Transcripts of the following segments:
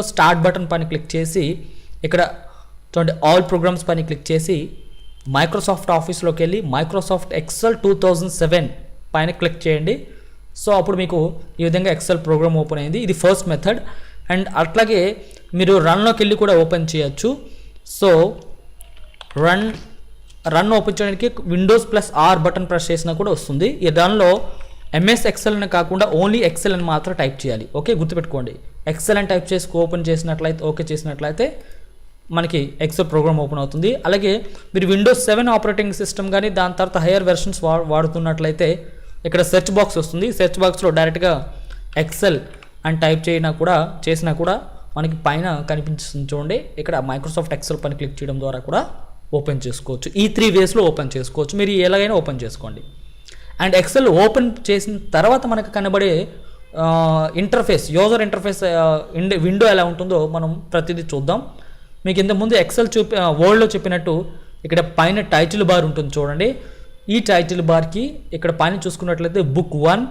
Start button పైన click చేసి ఇక్కడ చూడండి ఆల్ ప్రోగ్రామ్స్ పైన క్లిక్ చేసి మైక్రోసాఫ్ట్ ఆఫీస్లోకి వెళ్ళి మైక్రోసాఫ్ట్ ఎక్సెల్ 2007 పైన క్లిక్ చేయండి. సో అప్పుడు మీకు ఈ విధంగా ఎక్సెల్ ప్రోగ్రామ్ ఓపెన్ అయింది. ఇది ఫస్ట్ మెథడ్. అండ్ అట్లాగే మీరు రన్లోకి వెళ్ళి కూడా ఓపెన్ చేయొచ్చు. సో రన్ ఓపెన్ చేయడానికి Windows+R బటన్ ప్రెస్ చేసినా కూడా వస్తుంది. ఈ రన్లో MS ఎక్సెల్ అని కాకుండా ఓన్లీ ఎక్సెల్ అని మాత్రం టైప్ చేయాలి. ఓకే, గుర్తుపెట్టుకోండి. ఎక్సెల్ అని టైప్ చేసి ఓపెన్ చేసినట్లయితే ఓకే చేసినట్లయితే మనకి ఎక్సెల్ ప్రోగ్రామ్ ఓపెన్ అవుతుంది. అలాగే మీరు Windows 7 ఆపరేటింగ్ సిస్టమ్ కానీ దాని తర్వాత హైయర్ వెర్షన్స్ వాడుతున్నట్లయితే ఇక్కడ సెర్చ్ బాక్స్ వస్తుంది. సెర్చ్ బాక్స్లో డైరెక్ట్గా ఎక్సెల్ అని టైప్ చేసినా కూడా మనకి పైన కనిపిస్తుంది చూడండి. ఇక్కడ మైక్రోసాఫ్ట్ ఎక్సెల్ పైన క్లిక్ చేయడం ద్వారా కూడా ఓపెన్ చేసుకోవచ్చు. ఈ 3 వేస్లో ఓపెన్ చేసుకోవచ్చు. మీరు ఎలాగైనా ఓపెన్ చేసుకోండి. అండ్ ఎక్సెల్ ఓపెన్ చేసిన తర్వాత మనకు కనబడే ఇంటర్ఫేస్, యూజర్ ఇంటర్ఫేస్ విండో ఎలా ఉంటుందో మనం ప్రతిదీ చూద్దాం. మీకు ఇంతకుముందు ఎక్సెల్ వర్డ్లో చెప్పినట్టు ఇక్కడ పైన టైటిల్ బార్ ఉంటుంది చూడండి. ఈ టైటిల్ బార్కి ఇక్కడ పైన చూసుకున్నట్లయితే బుక్ 1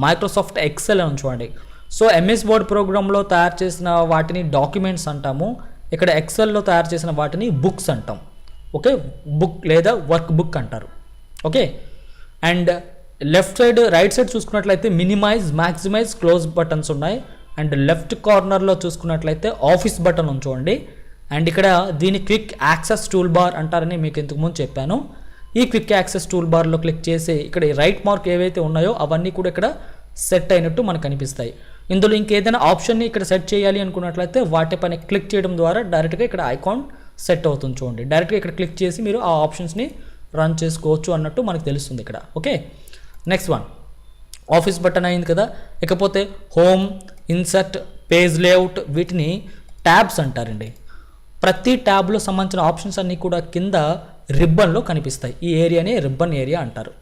మైక్రోసాఫ్ట్ ఎక్సెల్ అని చూడండి. సో MS వర్డ్ ప్రోగ్రాంలో తయారు చేసిన వాటిని డాక్యుమెంట్స్ అంటాము. ఇక్కడ ఎక్సెల్లో తయారు చేసిన వాటిని బుక్స్ అంటాం. ఓకే, బుక్ లేదా వర్క్ బుక్ అంటారు. ఓకే, అండ్ రైట్ సైడ్ చూసుకున్నట్లయితే మినిమైజ్, మ్యాక్సిమైజ్, క్లోజ్ బటన్స్ ఉన్నాయి. అండ్ లెఫ్ట్ కార్నర్లో చూసుకున్నట్లయితే ఆఫీస్ బటన్ ఉంది చూడండి. అండ్ ఇక్కడ దీని క్విక్ యాక్సెస్ టూల్ బార్ అంటారని మీకు ఇంతకుముందు చెప్పాను. ఈ క్విక్ యాక్సెస్ టూల్ బార్లో క్లిక్ చేసి ఇక్కడ రైట్ మార్క్ ఏవైతే ఉన్నాయో అవన్నీ కూడా ఇక్కడ సెట్ అయినట్టు మనకు కనిపిస్తాయి. ఇందులో ఇంకేదైనా ఆప్షన్ని ఇక్కడ సెట్ చేయాలి అనుకున్నట్లయితే వాటిపైన క్లిక్ చేయడం ద్వారా డైరెక్ట్గా ఇక్కడ ఐకాన్ సెట్ అవుతుంది చూడండి. డైరెక్ట్గా ఇక్కడ క్లిక్ చేసి మీరు ఆ ఆప్షన్స్ని రన్ చేసుకోవచ్చు అన్నట్టు మనకు తెలుస్తుంది ఇక్కడ. Okay, next one office button అయింది కదా. ఇకపోతే హోమ్, ఇన్సర్ట్, పేజ్ లేఅవుట్ వీటిని ట్యాబ్స్ అంటారండి. ప్రతి ట్యాబ్లో సంబంధించిన ఆప్షన్స్ అన్నీ కూడా కింద రిబ్బన్లో కనిపిస్తాయి. ఈ ఏరియాని రిబ్బన్ ఏరియా అంటారు.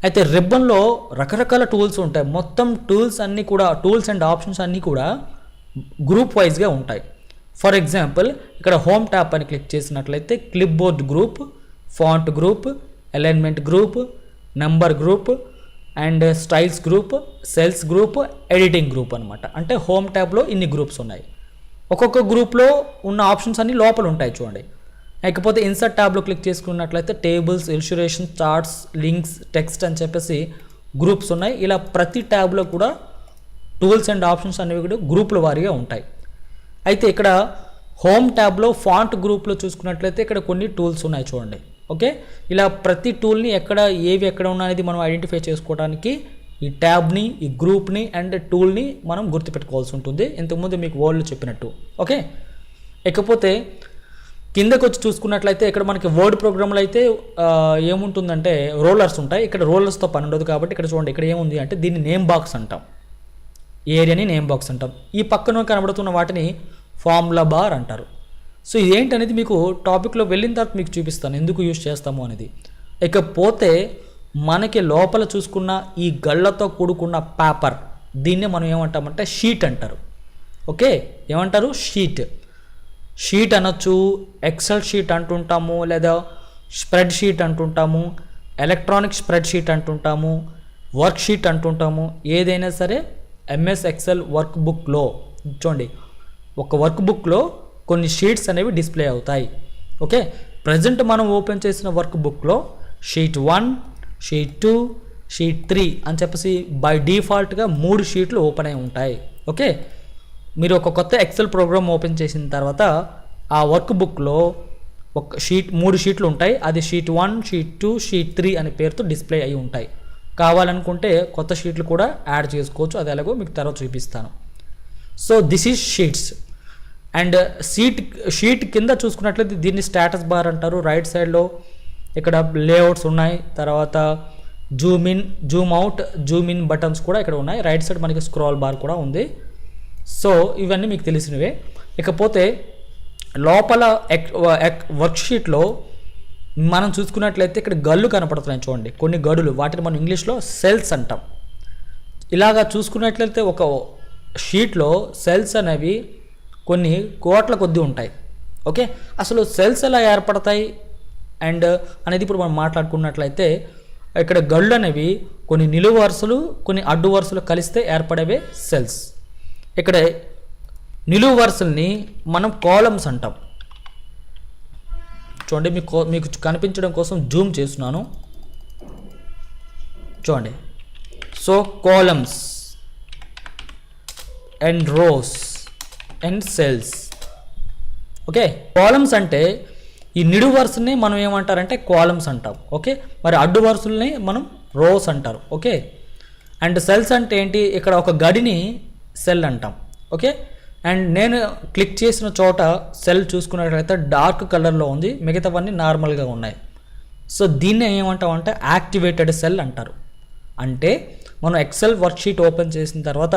అయితే రిబ్బన్లో రకరకాల టూల్స్ ఉంటాయి. మొత్తం టూల్స్ అండ్ ఆప్షన్స్ అన్నీ కూడా గ్రూప్ వైజ్గా ఉంటాయి. ఫర్ ఎగ్జాంపుల్ ఇక్కడ హోమ్ ట్యాబ్ అని క్లిక్ చేసినట్లయితే clip board group, font group, alignment group, number group and styles group, cells group, editing group అనమాట. అంటే హోమ్ ట్యాబ్లో ఇన్ని గ్రూప్స్ ఉన్నాయి. ఒక్కొక్క గ్రూప్లో ఉన్న ఆప్షన్స్ అన్నీ లోపల ఉంటాయి చూడండి. లేకపోతే ఇన్సర్ట్ ట్యాబ్లో క్లిక్ చేసుకున్నట్లయితే టేబుల్స్, ఇల్స్ట్రేషన్, చార్ట్స్, లింక్స్, టెక్స్ట్ అని చెప్పేసి గ్రూప్స్ ఉన్నాయి. ఇలా ప్రతి ట్యాబ్లో కూడా టూల్స్ అండ్ ఆప్షన్స్ అనేవి కూడా గ్రూపుల వారీగా ఉంటాయి. అయితే ఇక్కడ హోమ్ ట్యాబ్లో ఫాంట్ గ్రూప్లో చూసుకున్నట్లయితే ఇక్కడ కొన్ని టూల్స్ ఉన్నాయి చూడండి. ఓకే, ఇలా ప్రతి టూల్ని ఎక్కడ ఉన్నాయనేది మనం ఐడెంటిఫై చేసుకోవడానికి ఈ ట్యాబ్ని, ఈ గ్రూప్ని అండ్ టూల్ని మనం గుర్తుపెట్టుకోవాల్సి ఉంటుంది, ఇంతకుముందు మీకు వర్డ్లో చెప్పినట్టు. ఓకే, ఇకపోతే కిందకు వచ్చి చూసుకున్నట్లయితే ఇక్కడ మనకి వర్డ్ ప్రోగ్రాంలో అయితే ఏముంటుందంటే రోలర్స్ ఉంటాయి. ఇక్కడ రోలర్స్తో పని ఉండదు కాబట్టి ఇక్కడ చూడండి ఇక్కడ ఏముంది అంటే దీన్ని నేమ్ బాక్స్ అంటాం. ఈ ఏరియాని నేమ్ బాక్స్ అంటాం. ఈ పక్కన కనబడుతున్న వాటిని ఫార్ములా బార్ అంటారు. సో ఇదేంటనేది మీకు టాపిక్లో వెళ్ళిన తర్వాత మీకు చూపిస్తాను ఎందుకు యూజ్ చేస్తాము అనేది. ఇకపోతే మనకి లోపల చూసుకున్న ఈ గళ్ళతో కూడుకున్న పేపర్, దీన్నే మనం ఏమంటామంటే షీట్ అంటారు. ఓకే, ఏమంటారు? షీట్ అనొచ్చు, ఎక్సెల్ షీట్ అంటుంటాము, లేదా స్ప్రెడ్ షీట్ అంటుంటాము, ఎలక్ట్రానిక్ స్ప్రెడ్ షీట్ అంటుంటాము, వర్క్ షీట్ అంటుంటాము. ఏదైనా సరే MS ఎక్సెల్ వర్క్ బుక్లో చూడండి, ఒక వర్క్ బుక్లో కొన్ని షీట్స్ అనేవి డిస్ప్లే అవుతాయి. ఓకే, ప్రజెంట్ మనం ఓపెన్ చేసిన వర్క్ బుక్లో షీట్ 1, షీట్ 2, షీట్ 3 అని చెప్పేసి బై డిఫాల్ట్గా 3 షీట్లు ఓపెన్ అయి ఉంటాయి. ఓకే, మీరు ఒక కొత్త ఎక్సెల్ ప్రోగ్రామ్ ఓపెన్ చేసిన తర్వాత ఆ వర్క్ బుక్లో ఒక 3 షీట్లు ఉంటాయి. అది షీట్ 1, షీట్ 2, షీట్ 3 అనే పేరుతో డిస్ప్లే అయి ఉంటాయి. కావాలనుకుంటే కొత్త షీట్లు కూడా యాడ్ చేసుకోవచ్చు. అది ఎలాగో మీకు తర్వాత చూపిస్తాను. So this is sheets. And sheet కింద చూసుకున్నట్లయితే దీన్ని స్టేటస్ బార్ అంటారు. రైట్ సైడ్లో ఇక్కడ లేఅవుట్స్ ఉన్నాయి, తర్వాత Zoom in, Zoom out, Zoom in buttons కూడా ఇక్కడ ఉన్నాయి. రైట్ సైడ్ మనకి స్క్రోల్ బార్ కూడా ఉంది. సో ఇవన్నీ మీకు తెలిసినవే. ఇకపోతే లోపల వర్క్షీట్లో మనం చూసుకున్నట్లయితే ఇక్కడ గళ్ళు కనపడుతున్నాయి చూడండి, కొన్ని గడులు, వాటిని మనం ఇంగ్లీష్లో సెల్స్ అంటాం. ఇలాగా చూసుకున్నట్లయితే ఒక షీట్లో సెల్స్ అనేవి కొన్ని కోట్ల కొద్దీ ఉంటాయి. ఓకే, అసలు సెల్స్ ఎలా ఏర్పడతాయి అండ్ అనేది ఇప్పుడు మనం మాట్లాడుకున్నట్లయితే ఇక్కడ గళ్ళు అనేవి కొన్ని నిలువు వరుసలు, కొన్ని అడ్డు వరుసలు కలిస్తే ఏర్పడేవే సెల్స్. ఇక్కడ నిలువు వరుసల్ని మనం కాలమ్స్ అంటాం. చూడండి, మీకు కనిపించడం కోసం జూమ్ చేస్తున్నాను. చూడండి, so columns and rows and cells. Okay, columns అంటే ఈ నిలువు వరుసని మనం ఏమంటారంటే కాలమ్స్ అంటాం. ఓకే, మరి అడ్డు వరుసల్ని మనం రోస్ అంటారు. ఓకే, అండ్ సెల్స్ అంటే ఏంటి, ఇక్కడ ఒక గడిని సెల్ అంటాం. ఓకే, అండ్ నేను క్లిక్ చేసిన చోట సెల్ చూసుకున్నట్లయితే డార్క్ కలర్లో ఉంది, మిగతావన్నీ నార్మల్గా ఉన్నాయి. సో దీన్ని ఏమంటాం అంటే యాక్టివేటెడ్ సెల్ అంటారు. అంటే మనం ఎక్సెల్ వర్క్షీట్ ఓపెన్ చేసిన తర్వాత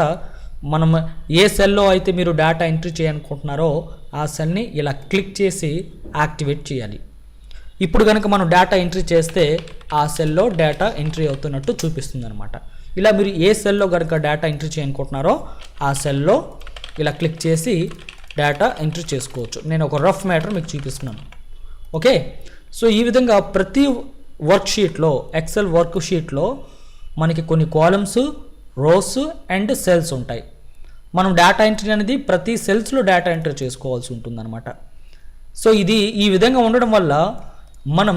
మనం ఏ సెల్లో అయితే మీరు డేటా ఎంట్రీ చేయాలనుకుంటున్నారో ఆ సెల్ని ఇలా క్లిక్ చేసి యాక్టివేట్ చేయాలి. ఇప్పుడు కనుక మనం డేటా ఎంట్రీ చేస్తే ఆ సెల్లో డేటా ఎంట్రీ అవుతున్నట్టు చూపిస్తుంది అనమాట. ఇలా మీరు ఏ సెల్లో కనుక డేటా ఎంట్రీ చేయాలనుకుంటున్నారో ఆ సెల్లో ఇలా క్లిక్ చేసి డేటా ఎంట్రీ చేసుకోవచ్చు. నేను ఒక రఫ్ మ్యాటర్ మీకు చూపిస్తున్నాను. ఓకే, సో ఈ విధంగా ప్రతి వర్క్షీట్లో, ఎక్సెల్ వర్క్ షీట్లో మనకి కొన్ని కాలమ్స్, రోస్ అండ్ సెల్స్ ఉంటాయి. మనం డేటా ఎంట్రీ అనేది ప్రతి సెల్స్లో డేటా ఎంట్రీ చేసుకోవాల్సి ఉంటుందన్నమాట. సో ఇది ఈ విధంగా ఉండడం వల్ల మనం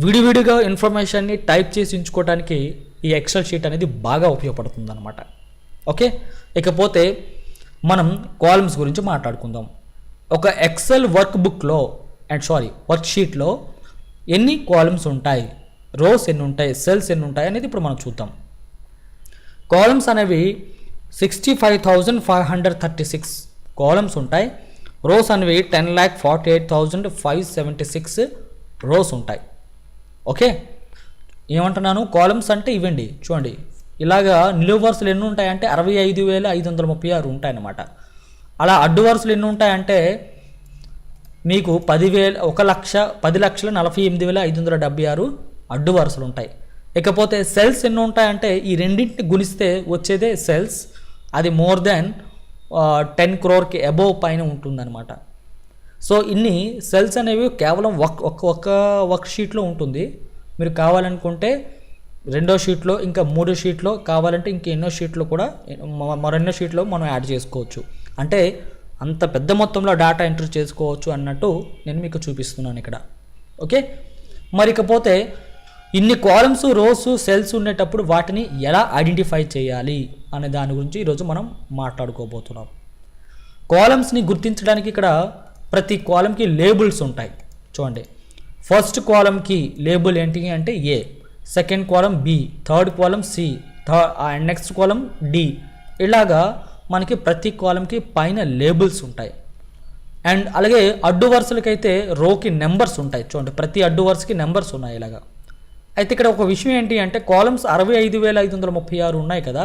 విడివిడిగా ఇన్ఫర్మేషన్ని టైప్ చేసి ఉంచుకోవడానికి ఈ ఎక్సెల్ షీట్ అనేది బాగా ఉపయోగపడుతుంది అనమాట. ఓకే, ఇకపోతే మనం కాలమ్స్ గురించి మాట్లాడుకుందాం. ఒక ఎక్సెల్ వర్క్ బుక్లో వర్క్ షీట్లో ఎన్ని కాలమ్స్ ఉంటాయి, రోస్ ఎన్ని ఉంటాయి, సెల్స్ ఎన్ని ఉంటాయి అనేది ఇప్పుడు మనం చూద్దాం. కాలమ్స్ అనేవి 65,536 కాలమ్స్ ఉంటాయి. రోస్ అనేవి 10,48,576 రోస్ ఉంటాయి. ఓకే, ఏమంటున్నాను, కాలమ్స్ అంటే ఇవ్వండి. చూడండి, ఇలాగా నిలువు వరుసలు ఎన్ని ఉంటాయంటే 65,536 ఉంటాయన్నమాట. అలా అడ్డు వరుసలు ఎన్ని ఉంటాయంటే మీకు 10,48,576 అడ్డు వరుసలు ఉంటాయి. ఇకపోతే సెల్స్ ఎన్ని ఉంటాయంటే ఈ రెండింటిని గుణిస్తే వచ్చేదే సెల్స్. అది మోర్ దాన్ 10 crore అబోవ్ పైన ఉంటుందన్నమాట. సో ఇన్ని సెల్స్ అనేవి కేవలం ఒక్క వర్క్ షీట్లో ఉంటుంది. మీరు కావాలనుకుంటే రెండో షీట్లో, ఇంకా మూడో షీట్లో, కావాలంటే ఇంకెన్నో షీట్లో కూడా మరెన్నో షీట్లో మనం యాడ్ చేసుకోవచ్చు. అంటే అంత పెద్ద మొత్తంలో డేటా ఎంట్రీ చేసుకోవచ్చు అన్నట్టు నేను మీకు చూపిస్తున్నాను ఇక్కడ. ఓకే, మరి ఇకపోతే ఇన్ని కాలమ్స్, రోస్, సెల్స్ ఉండేటప్పుడు వాటిని ఎలా ఐడెంటిఫై చేయాలి అనే దాని గురించి ఈరోజు మనం మాట్లాడుకోబోతున్నాం. కాలమ్స్ని గుర్తించడానికి ఇక్కడ ప్రతి కాలమ్కి లేబుల్స్ ఉంటాయి. చూడండి, ఫస్ట్ కాలమ్కి లేబుల్ ఏంటి అంటే A, second column B, third column C, and next column D. ఇలాగా మనకి ప్రతి కాలమ్కి పైన లేబుల్స్ ఉంటాయి. అండ్ అలాగే అడ్డు వరుసలకైతే రోకి నెంబర్స్ ఉంటాయి. చూడండి, ప్రతి అడ్డు వరుసకి నెంబర్స్ ఉన్నాయి ఇలాగా. అయితే ఇక్కడ ఒక విషయం ఏంటి అంటే కాలమ్స్ 65,536 ఉన్నాయి కదా,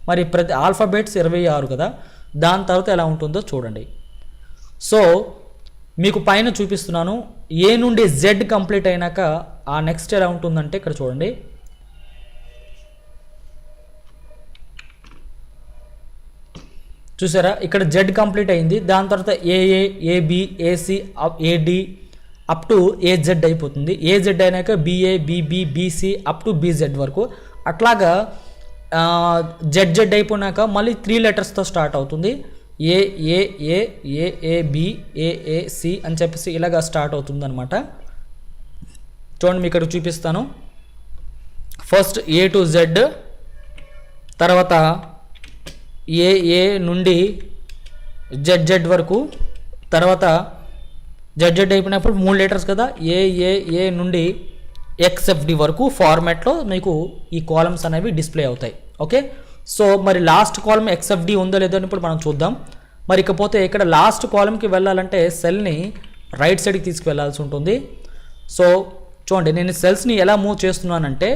మరి ప్రతి ఆల్ఫాబెట్స్ 26 కదా, దాని తర్వాత ఎలా ఉంటుందో చూడండి. సో మీకు పైన చూపిస్తున్నాను, ఏ నుండి జెడ్ కంప్లీట్ అయినాక ఆ నెక్స్ట్ ఎలా ఉంటుందంటే ఇక్కడ చూడండి. చూసారా, ఇక్కడ జెడ్ కంప్లీట్ అయింది, దాని తర్వాత A A, A B, A C, A D up to A Z అయిపోతుంది. ఏజెడ్ అయినాక B A, B B, B C up to B Z వరకు. అట్లాగా జెడ్ అయిపోయినాక మళ్ళీ 3 లెటర్స్తో స్టార్ట్ అవుతుంది. ఏఏబి, ఏఏసి అని చెప్పేసి ఇలాగా స్టార్ట్ అవుతుంది అనమాట. చూడండి, మీకు ఇక్కడ చూపిస్తాను. ఫస్ట్ ఏ టు జెడ్, తర్వాత ఏఏ నుండి జెడ్ వరకు, తర్వాత జెడ్ అయిపోయినప్పుడు 3 లెటర్స్ కదా, ఏఏ నుండి ఎక్స్ఎఫ్డి వరకు ఫార్మాట్లో మీకు ఈ కాలమ్స్ అనేవి డిస్ప్లే అవుతాయి. ఓకే, సో మరి లాస్ట్ కాలమ్ ఎక్స్ఎఫ్డి ఉందో లేదో అని ఇప్పుడు మనం చూద్దాం. మరి ఇకపోతే ఇక్కడ లాస్ట్ కాలమ్కి వెళ్ళాలంటే సెల్ని రైట్ సైడ్కి తీసుకువెళ్ళాల్సి ఉంటుంది. సో చూడండి, నేను సెల్స్ని ఎలా మూవ్ చేస్తున్నానంటే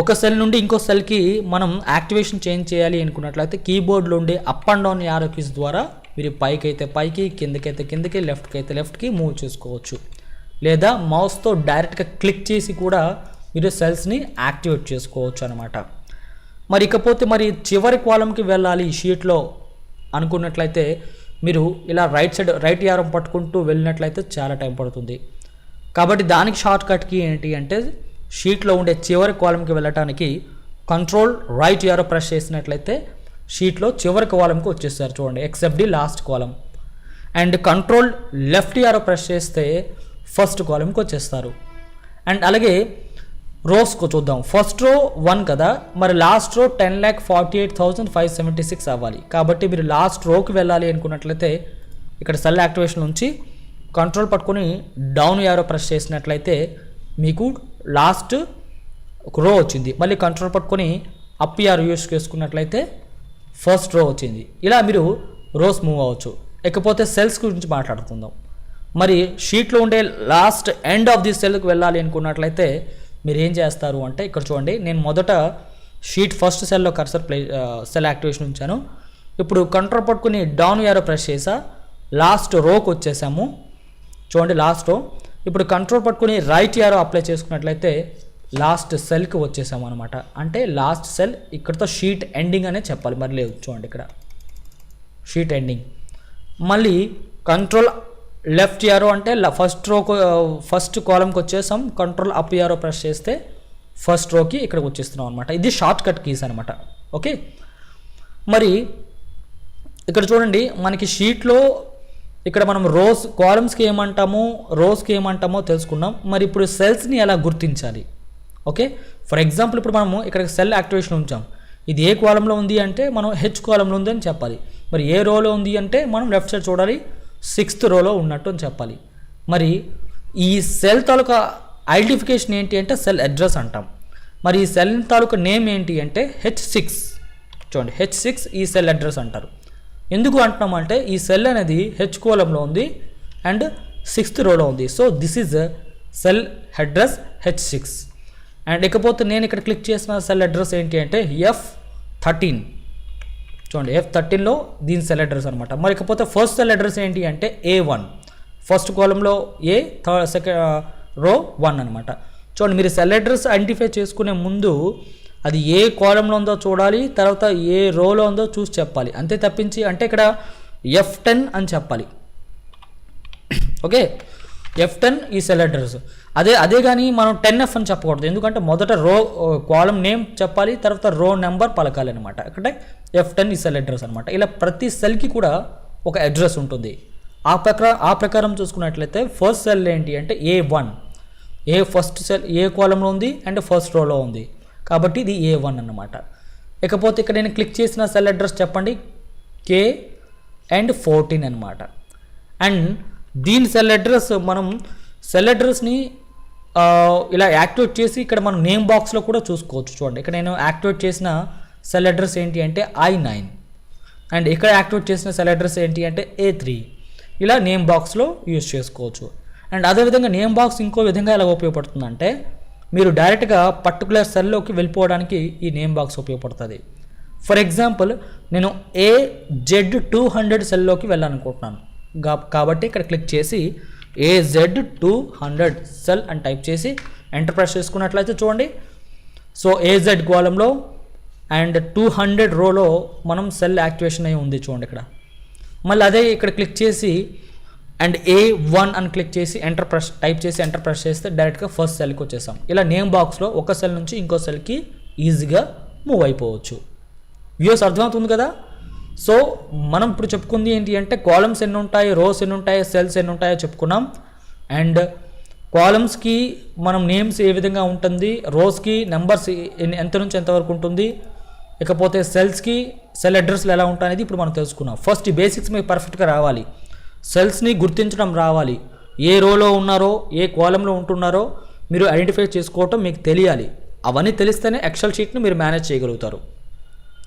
ఒక సెల్ నుండి ఇంకో సెల్కి మనం యాక్టివేషన్ చేంజ్ చేయాలి అనుకున్నట్లయితే కీబోర్డ్లో ఉండే up and down arrow keys ద్వారా మీరు పైకి అయితే పైకి, కిందకైతే కిందకి, లెఫ్ట్కి అయితే లెఫ్ట్కి మూవ్ చేసుకోవచ్చు. లేదా మౌస్తో డైరెక్ట్గా క్లిక్ చేసి కూడా మీరు సెల్స్ని యాక్టివేట్ చేసుకోవచ్చు అనమాట. మరి ఇకపోతే మరి చివరి కాలమ్కి వెళ్ళాలి ఈ షీట్లో అనుకున్నట్లయితే మీరు ఇలా రైట్ యారో పట్టుకుంటూ వెళ్ళినట్లయితే చాలా టైం పడుతుంది. కాబట్టి దానికి షార్ట్ కట్కి ఏంటి అంటే షీట్లో ఉండే చివరి కాలమ్కి వెళ్ళటానికి కంట్రోల్ రైట్ యారో ప్రెస్ చేసినట్లయితే షీట్లో చివరి కాలంకి వచ్చేస్తారు చూడండి, except the last column. And control left arrow press చేస్తే ఫస్ట్ కాలంకి వచ్చేస్తారు. అండ్ అలాగే రోస్కు చూద్దాం. ఫస్ట్ రో 1 కదా, మరి లాస్ట్ రో 10,48,576 అవ్వాలి. కాబట్టి మీరు లాస్ట్ రోకి వెళ్ళాలి అనుకున్నట్లయితే ఇక్కడ సెల్ యాక్టివేషన్ నుంచి కంట్రోల్ పట్టుకొని డౌన్ యారో ప్రెస్ చేసినట్లయితే మీకు లాస్ట్ రో వచ్చింది. మళ్ళీ కంట్రోల్ పట్టుకొని అప్ యారో యూస్ చేసుకున్నట్లయితే ఫస్ట్ రో వచ్చింది. ఇలా మీరు రోస్ మూవ్ అవ్వచ్చు. ఇకపోతే సెల్స్ గురించి మాట్లాడుకుందాం. మరి షీట్లో ఉండే లాస్ట్ ఎండ్ ఆఫ్ ది సెల్కి వెళ్ళాలి అనుకున్నట్లయితే మీరు ఏం చేస్తారు అంటే ఇక్కడ చూడండి, నేను మొదట షీట్ ఫస్ట్ సెల్లో కర్సర్ సెల్ యాక్టివేషన్ ఉంచాను. ఇప్పుడు కంట్రోల్ పట్టుకుని డౌన్ యారో ప్రెస్ చేసా, లాస్ట్ రోకి వచ్చేసాము చూడండి, లాస్ట్ రో. ఇప్పుడు కంట్రోల్ పట్టుకుని రైట్ యారో అప్లై చేసుకున్నట్లయితే లాస్ట్ సెల్కి వచ్చేసాము అనమాట. అంటే లాస్ట్ సెల్ ఇక్కడతో షీట్ ఎండింగ్ అనే చెప్పాలి, మరి లేదు చూడండి ఇక్కడ షీట్ ఎండింగ్. మళ్ళీ కంట్రోల్ లెఫ్ట్ యారో అంటే ఫస్ట్ కాలంకి వచ్చేసాం. కంట్రోల్ అప్ యారో ప్రెస్ చేస్తే ఫస్ట్ రోకి ఇక్కడికి వచ్చేస్తున్నాం అనమాట. ఇది షార్ట్ కట్ కీస్ అనమాట. ఓకే, మరి ఇక్కడ చూడండి మనకి షీట్లో ఇక్కడ మనం కాలమ్స్కి ఏమంటామో రోస్కి ఏమంటామో తెలుసుకున్నాం. మరి ఇప్పుడు సెల్స్ని ఎలా గుర్తించాలి? ఓకే, ఫర్ ఎగ్జాంపుల్ ఇప్పుడు మనము ఇక్కడ సెల్ యాక్టివేషన్ ఉంచాం. ఇది ఏ కాలంలో ఉంది అంటే మనం హెచ్ కాలంలో ఉంది అని చెప్పాలి. మరి ఏ రోలో ఉంది అంటే మనం లెఫ్ట్ సైడ్ చూడాలి, 6th రోలో ఉన్నట్టు అని చెప్పాలి. మరి ఈ సెల్ తాలూకా ఐడెంటిఫికేషన్ ఏంటి అంటే సెల్ అడ్రస్ అంటాం. మరి ఈ సెల్ తాలూకా నేమ్ ఏంటి అంటే H6. చూడండి, H6 ఈ సెల్ అడ్రస్ అంటారు. ఎందుకు అంటున్నామంటే ఈ సెల్ అనేది హెచ్ కాలంలో ఉంది అండ్ 6th రోలో ఉంది. So this is cell address H6. And ఇకపోతే నేను ఇక్కడ క్లిక్ చేసిన సెల్ అడ్రస్ ఏంటి అంటే F13. చూడండి, F13లో దీని సెల్ అడ్రస్ అనమాట. మరి ఇకపోతే ఫస్ట్ సెల్ అడ్రస్ ఏంటి అంటే A1, ఫస్ట్ కాలంలో A, సెకండ్ రో 1 అనమాట. చూడండి, మీరు సెల్ అడ్రస్ ఐడెంటిఫై చేసుకునే ముందు అది ఏ కాలంలో ఉందో చూడాలి, తర్వాత ఏ రోలో ఉందో చూసి చెప్పాలి. అంతే తప్పించి అంటే ఇక్కడ F10 అని చెప్పాలి. ఓకే, F10 ఈ సెల్ అడ్రస్. అదే కానీ మనం 10F అని చెప్పకూడదు, ఎందుకంటే మొదట కాలం నేమ్ చెప్పాలి, తర్వాత రో నెంబర్ పలకాలి అనమాట. అంటే F10 ఈ సెల్ అడ్రస్ అనమాట. ఇలా ప్రతి సెల్కి కూడా ఒక అడ్రస్ ఉంటుంది. ఆ ప్రకారం చూసుకున్నట్లయితే ఫస్ట్ సెల్ ఏంటి అంటే A1, ఫస్ట్ సెల్ ఏ కాలంలో ఉంది అండ్ ఫస్ట్ రోలో ఉంది కాబట్టి ఇది A1 అన్నమాట. ఇకపోతే ఇక్కడ నేను క్లిక్ చేసిన సెల్ అడ్రస్ చెప్పండి K14 అనమాట. అండ్ దీని సెల్ అడ్రస్ మనం సెల్ అడ్రస్ని ఇలా యాక్టివేట్ చేసి ఇక్కడ మనం నేమ్ బాక్స్లో కూడా చూసుకోవచ్చు. చూడండి, ఇక్కడ నేను యాక్టివేట్ చేసిన సెల్ అడ్రస్ ఏంటి అంటే I9 అండ్ ఇక్కడ యాక్టివేట్ చేసిన సెల్ అడ్రస్ ఏంటి అంటే A3. ఇలా నేమ్ బాక్స్లో యూజ్ చేసుకోవచ్చు. అండ్ అదేవిధంగా నేమ్ బాక్స్ ఇంకో విధంగా ఎలా ఉపయోగపడుతుందంటే మీరు డైరెక్ట్గా పర్టికులర్ సెల్లోకి వెళ్ళిపోవడానికి ఈ నేమ్ బాక్స్ ఉపయోగపడుతుంది. ఫర్ ఎగ్జాంపుల్ నేను AZ200 సెల్లోకి వెళ్ళాలనుకుంటున్నాను కాబట్టి ఇక్కడ క్లిక్ చేసి AZ200 సెల్ అని టైప్ చేసి ఎంటర్ ప్రెస్ చేసుకున్నట్లయితే చూడండి, సో AZ కాలంలో అండ్ 200 రోలో మనం సెల్ యాక్టివేషన్ అయి ఉంది చూడండి ఇక్కడ. మళ్ళీ అదే ఇక్కడ క్లిక్ చేసి అండ్ A1 అని క్లిక్ చేసి టైప్ చేసి ఎంటర్ ప్రెస్ చేస్తే డైరెక్ట్గా ఫస్ట్ సెల్కి వచ్చేసాం. ఇలా నేమ్ బాక్స్లో ఒక సెల్ నుంచి ఇంకో సెల్కి ఈజీగా మూవ్ అయిపోవచ్చు. వ్యూస్ అర్థమవుతుంది కదా? సో మనం ఇప్పుడు చెప్పుకుంది ఏంటి అంటే కాలమ్స్ ఎన్ని ఉంటాయి, రోస్ ఎన్ని ఉంటాయి, సెల్స్ ఎన్ని ఉంటాయో చెప్పుకున్నాం. అండ్ కాలమ్స్కి మనం నేమ్స్ ఏ విధంగా ఉంటుంది, రోస్కి నెంబర్స్ ఎంత నుంచి ఎంతవరకు ఉంటుంది, ఇకపోతే సెల్స్కి సెల్ అడ్రస్లు ఎలా ఉంటాయి అనేది ఇప్పుడు మనం తెలుసుకున్నాం. ఫస్ట్ ఈ బేసిక్స్ మీకు పర్ఫెక్ట్గా రావాలి, సెల్స్ని గుర్తించడం రావాలి, ఏ రోలో ఉన్నారో ఏ కాలంలో ఉంటున్నారో మీరు ఐడెంటిఫై చేసుకోవటం మీకు తెలియాలి. అవన్నీ తెలిస్తేనే ఎక్సెల్ షీట్ని మీరు మేనేజ్ చేయగలుగుతారు.